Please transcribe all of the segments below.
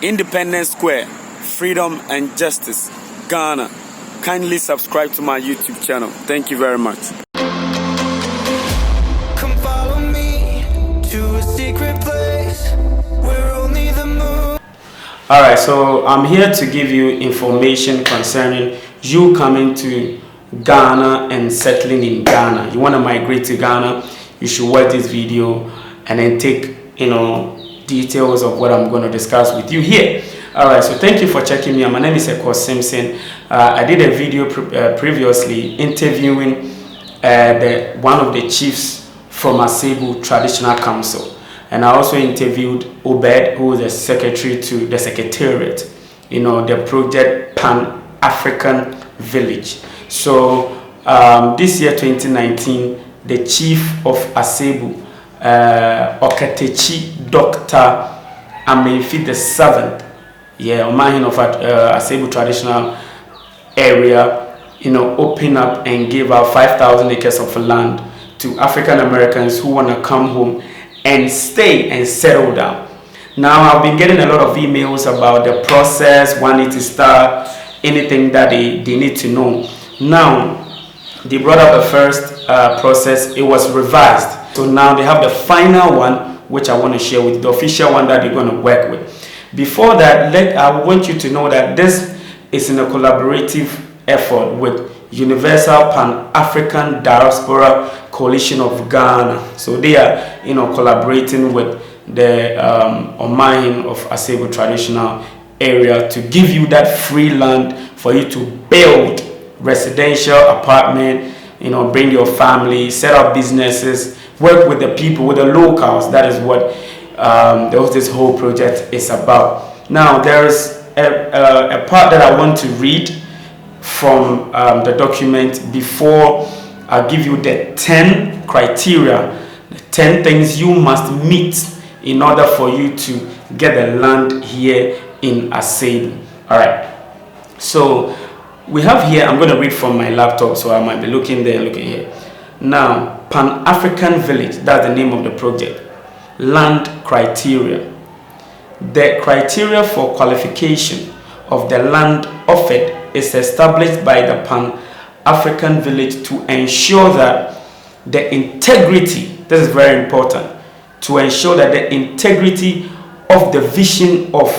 Independence Square, Freedom and Justice, Ghana. Kindly subscribe to my YouTube channel. Thank you very much. Come follow me to a secret place where only the moon. Alright, so I'm here to give you information concerning you coming to Ghana and settling in Ghana. You want to migrate to Ghana, you should watch this video and then take details of what I'm going to discuss with you here. Alright, so thank you for checking me out. My name is Eko Simpson. I did a video previously interviewing one of the chiefs from Asebu Traditional Council, and I also interviewed Obed, who is the secretary to the secretariat, the project Pan-African Village. So this year 2019, the chief of Asebu, Okatechi Dr. Amenfi the 7th, Omahin of Asebu traditional area, open up and give out 5,000 acres of land to African Americans who want to come home and stay and settle down. Now, I've been getting a lot of emails about the process, when it to start, anything that they need to know. Now, they brought up the first process. It was revised. So now they have the final one, which I want to share with you, the official one that they're going to work with. Before that, I want you to know that this is in a collaborative effort with Universal Pan-African Diaspora Coalition of Ghana. So they are, collaborating with the Omahin of Asebu traditional area to give you that free land for you to build residential apartment, bring your family, set up businesses, work with the people, with the locals. That is what this whole project is about. Now, there is a part that I want to read from the document before I give you the 10 criteria, the 10 things you must meet in order for you to get the land here in Asebu. All right. So we have here, I'm going to read from my laptop, so I might be looking there, looking here. Now, Pan-African Village, that's the name of the project. Land criteria. The criteria for qualification of the land offered is established by the Pan-African Village to ensure that the integrity, this is very important, to ensure that the integrity of the vision of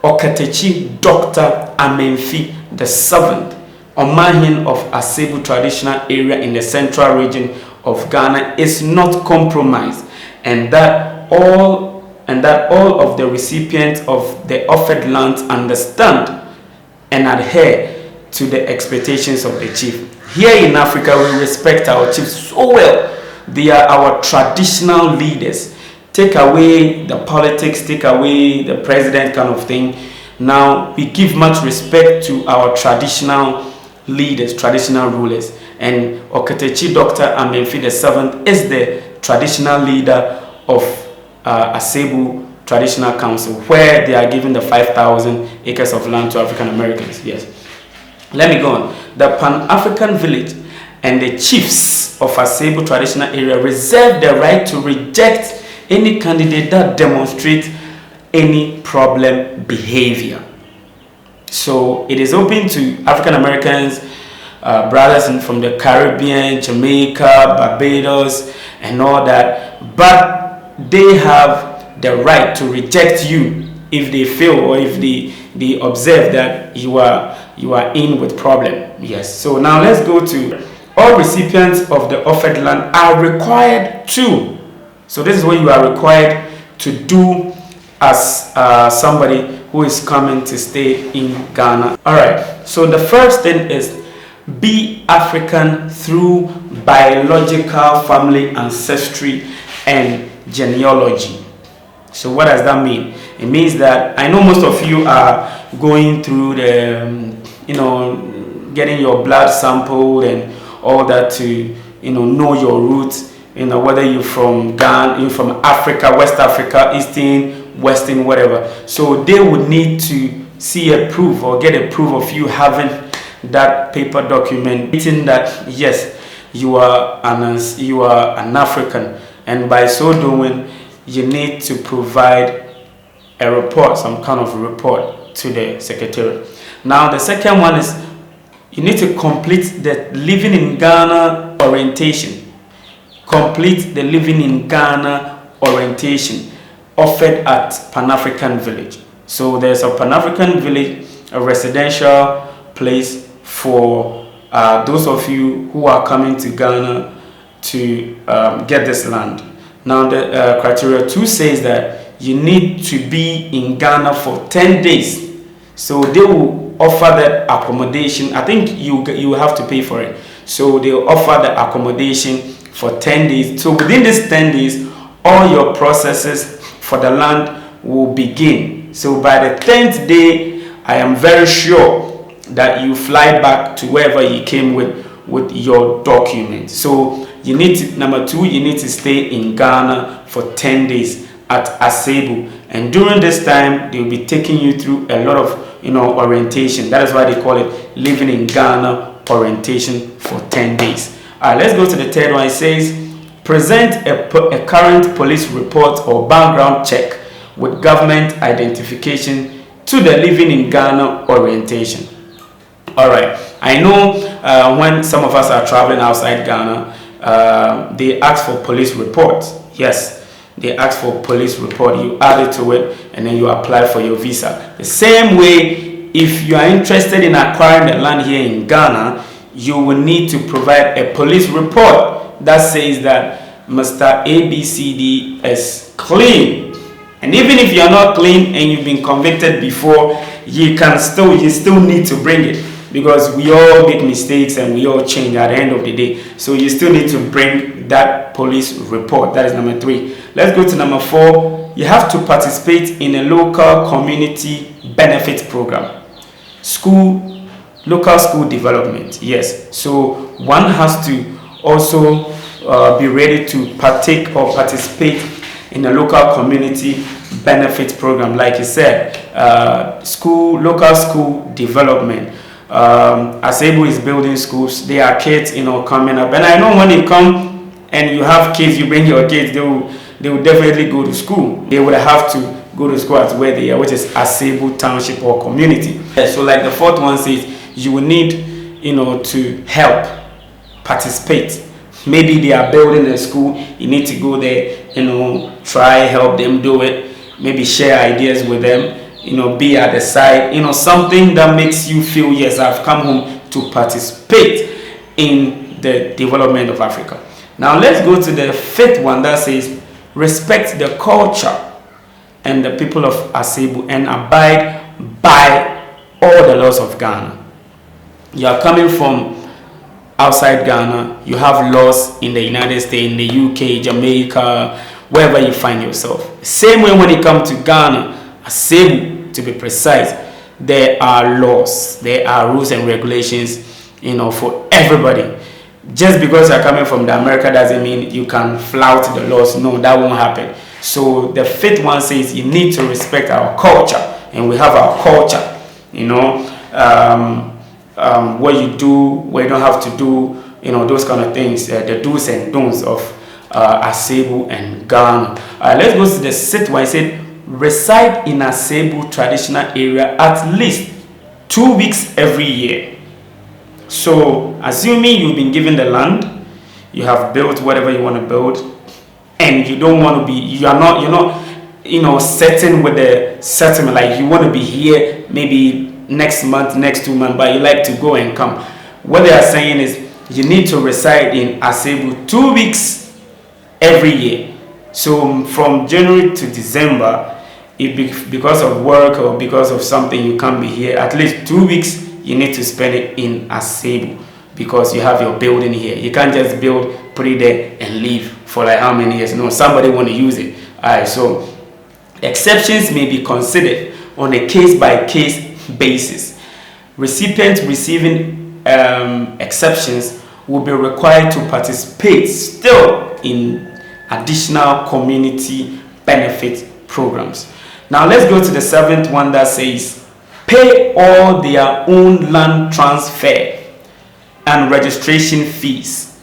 Okatechi Dr. Amenfi the 7th, Omahin of Asebu traditional area in the central region of Ghana is not compromised, and that all of the recipients of the offered lands understand and adhere to the expectations of the chief. Here in Africa, we respect our chiefs so well. They are our traditional leaders. Take away the politics, take away the president kind of thing. Now, we give much respect to our traditional leaders, traditional rulers. And Okatechi Dr. Amenfi the 7th is the traditional leader of Asebu Traditional Council, where they are giving the 5,000 acres of land to African Americans. Yes. Let me go on. The Pan-African Village and the chiefs of Asebu traditional area reserve the right to reject any candidate that demonstrates any problem behavior. So it is open to African Americans, brothers from the Caribbean, Jamaica, Barbados, and all that, but they have the right to reject you if they feel or if they observe that you are in with problem. Yes. So now let's go to all recipients of the offered land are required to. So this is what you are required to do as somebody who is coming to stay in Ghana. All right. So the first thing is be African through biological family ancestry and genealogy. So what does that mean? It means that I know most of you are going through the, getting your blood sample and all that to, know your roots, whether you're from Ghana, you're from Africa, West Africa, Eastern, Western, whatever. So they would need to see a proof or get a proof of you having that paper document stating that yes, you are an African, and by so doing you need to provide a report, some kind of report to the secretariat. Now the second one is you need to complete the Living in Ghana orientation. Complete the Living in Ghana orientation offered at Pan-African Village. So there's a Pan-African Village, a residential place for those of you who are coming to Ghana to get this land. Now the criteria 2 says that you need to be in Ghana for 10 days. So they will offer that accommodation. I think you have to pay for it. So they will offer the accommodation for 10 days. So within these 10 days, all your processes for the land will begin. So by the 10th day, I am very sure that you fly back to wherever you came with your documents. So you need to, number 2, you need to stay in Ghana for 10 days at Asebu, and during this time they will be taking you through a lot of orientation. That is why they call it Living in Ghana orientation for 10 days. Let's go to the third one. It says present a current police report or background check with government identification to the Living in Ghana orientation. All right, I know when some of us are traveling outside Ghana, they ask for police reports. Yes, they ask for police report. You add it to it and then you apply for your visa. The same way, if you are interested in acquiring the land here in Ghana, you will need to provide a police report that says that Mr. ABCD is clean. And even if you are not clean and you've been convicted before, you still need to bring it, because we all make mistakes and we all change at the end of the day. So you still need to bring that police report. That is number 3. Let's go to number 4. You have to participate in a local community benefit program. Local school development. Yes. So one has to also be ready to partake or participate in a local community benefit program. Like you said, local school development. Asebu is building schools. There are kids, coming up, and I know when you come and you have kids, you bring your kids, they will definitely go to school. They would have to go to school at where they are, which is Asebu Township or community. So like the 4th one says, you will need, to help participate. Maybe they are building a school, you need to go there, try help them do it, maybe share ideas with them, be at the side, something that makes you feel, yes, I've come home to participate in the development of Africa. Now let's go to the 5th one that says respect the culture and the people of Asebu and abide by all the laws of Ghana. You are coming from outside Ghana, you have laws in the United States, in the UK, Jamaica, wherever you find yourself. Same way when you come to Ghana, Asebu to be precise, there are laws, there are rules and regulations, for everybody. Just because you're coming from the America doesn't mean you can flout the laws. No, that won't happen. So the 5th one says you need to respect our culture, and we have our culture, what you do, what you don't have to do, those kind of things, the do's and don'ts of Asebu and Ghana. Let's go to the 6th one. I said reside in Asebu traditional area at least 2 weeks every year. So assuming you've been given the land, you have built whatever you want to build, and you don't want to be, you're not certain with the settlement, like you want to be here maybe next month, next 2 months, but you like to go and come. What they are saying is you need to reside in Asebu 2 weeks every year. So from January to December, because of work or because of something you can't be here, at least 2 weeks you need to spend it in Asebu, because you have your building here. You can't just build, put it there and leave for like how many years? No, somebody want to use it. Alright, so exceptions may be considered on a case-by-case basis. Recipients receiving exceptions will be required to participate still in additional community benefit programs. Now let's go to the 7th one that says pay all their own land transfer and registration fees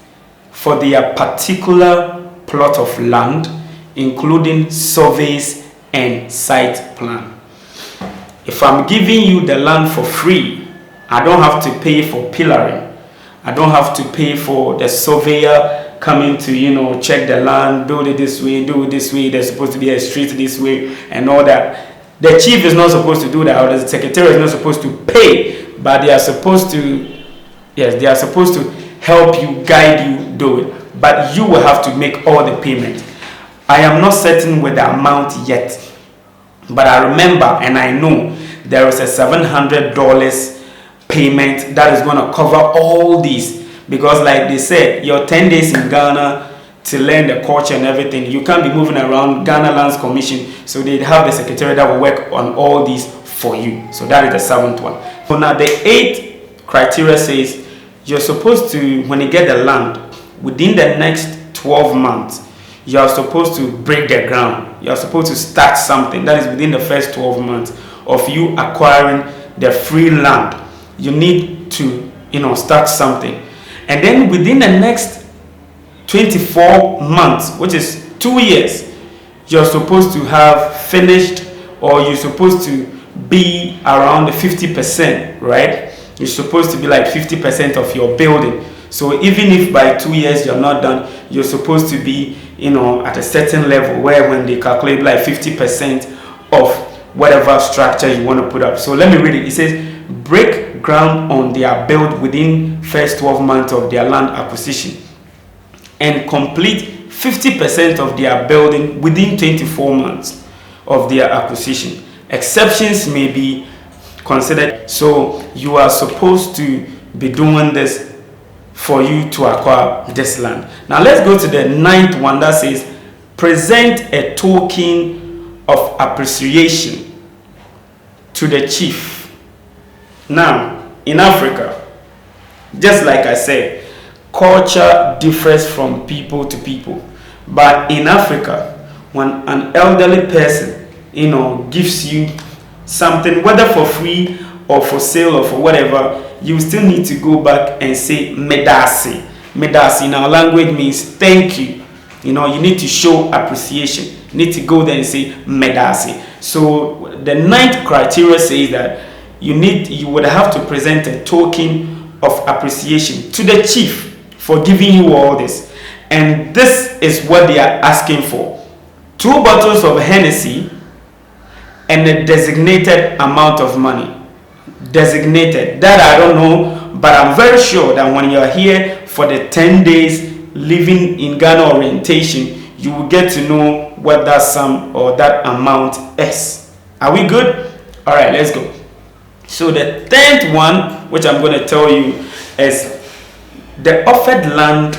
for their particular plot of land, including surveys and site plan. If I'm giving you the land for free, I don't have to pay for pillaring. I don't have to pay for the surveyor coming to, check the land, build it this way, do it this way, there's supposed to be a street this way, and all that. The chief is not supposed to do that, or the secretary is not supposed to pay, but they are supposed to, yes, they are supposed to help you, guide you, do it. But you will have to make all the payment. I am not certain with the amount yet, but I remember and I know there is a $700 payment that is going to cover all these, because like they said, your 10 days in Ghana to learn the culture and everything, you can't be moving around. Ghana Lands Commission, so they have the secretary that will work on all these for you. So that is the 7th one. So now the 8th criteria says you're supposed to, when you get the land, within the next 12 months, you are supposed to break the ground. You are supposed to start something. That is within the first 12 months of you acquiring the free land. You need to, start something. And then within the next 24 months, which is 2 years, you're supposed to have finished, or you're supposed to be around the 50%, right? You're supposed to be like 50% of your building. So even if by 2 years you're not done, you're supposed to be, at a certain level where when they calculate like 50% of whatever structure you want to put up. So let me read it. It says, break ground on their build within first 12 months of their land acquisition, and complete 50% of their building within 24 months of their acquisition. Exceptions may be considered. So you are supposed to be doing this for you to acquire this land. Now let's go to the 9th one that says, present a token of appreciation to the chief. Now in Africa, just like I said, culture differs from people to people. But in Africa, when an elderly person, gives you something, whether for free or for sale or for whatever, you still need to go back and say medasi. Medasi in our language means thank you. You need to show appreciation. You need to go there and say medasi. So the 9th criteria says that you would have to present a token of appreciation to the chief for giving you all this. And this is what they are asking for: 2 bottles of Hennessy and a designated amount of money. Designated, that I don't know, but I'm very sure that when you're here for the 10 days living in Ghana orientation, you will get to know what that sum or that amount is. Are we good? All right, let's go. So the 10th one, which I'm going to tell you, is the offered land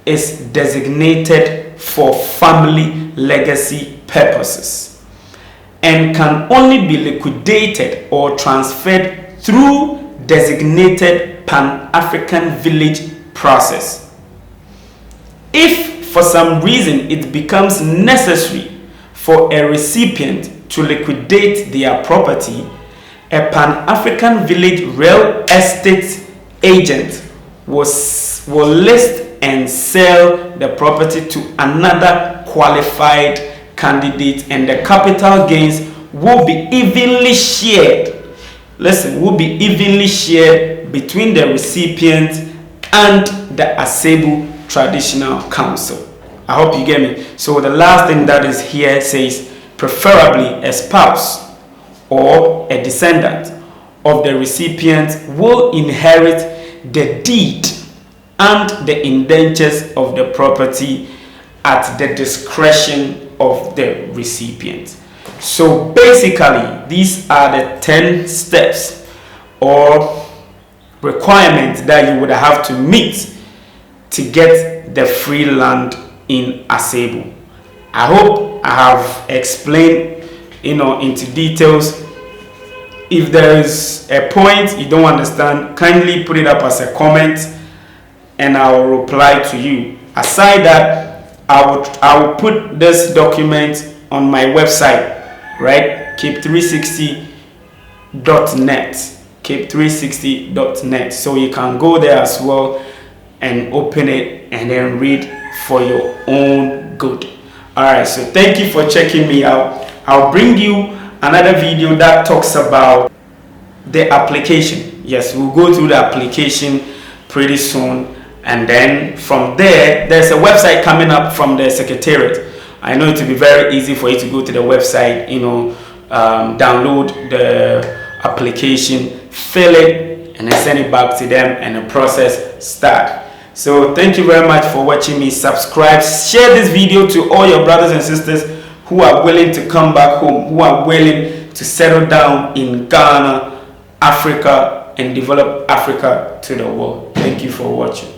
is designated for family legacy purposes and can only be liquidated or transferred through designated Pan-African village process. If for some reason it becomes necessary for a recipient to liquidate their property, a Pan-African village real estate agent will list and sell the property to another qualified candidate, and the capital gains will be evenly shared. Listen, will be evenly shared between the recipient and the Asebu Traditional Council. I hope you get me. So the last thing that is here says, preferably a spouse or a descendant of the recipient will inherit the deed and the indentures of the property at the discretion of the recipient. So basically, these are the 10 steps or requirements that you would have to meet to get the free land in Asebu. I hope I have explained into details. If there is a point you don't understand, kindly put it up as a comment and I will reply to you. Aside that, I will put this document on my website, right? cape360.net, cape360.net. So you can go there as well and open it and then read for your own good. All right, so thank you for checking me out. I'll bring you another video that talks about the application. Yes, we'll go through the application pretty soon, and then from there, there's a website coming up from the Secretariat. I know it will be very easy for you to go to the website, download the application, fill it, and then send it back to them, and the process start. So thank you very much for watching me. Subscribe, share this video to all your brothers and sisters who are willing to come back home, who are willing to settle down in Ghana, Africa, and develop Africa to the world. Thank you for watching.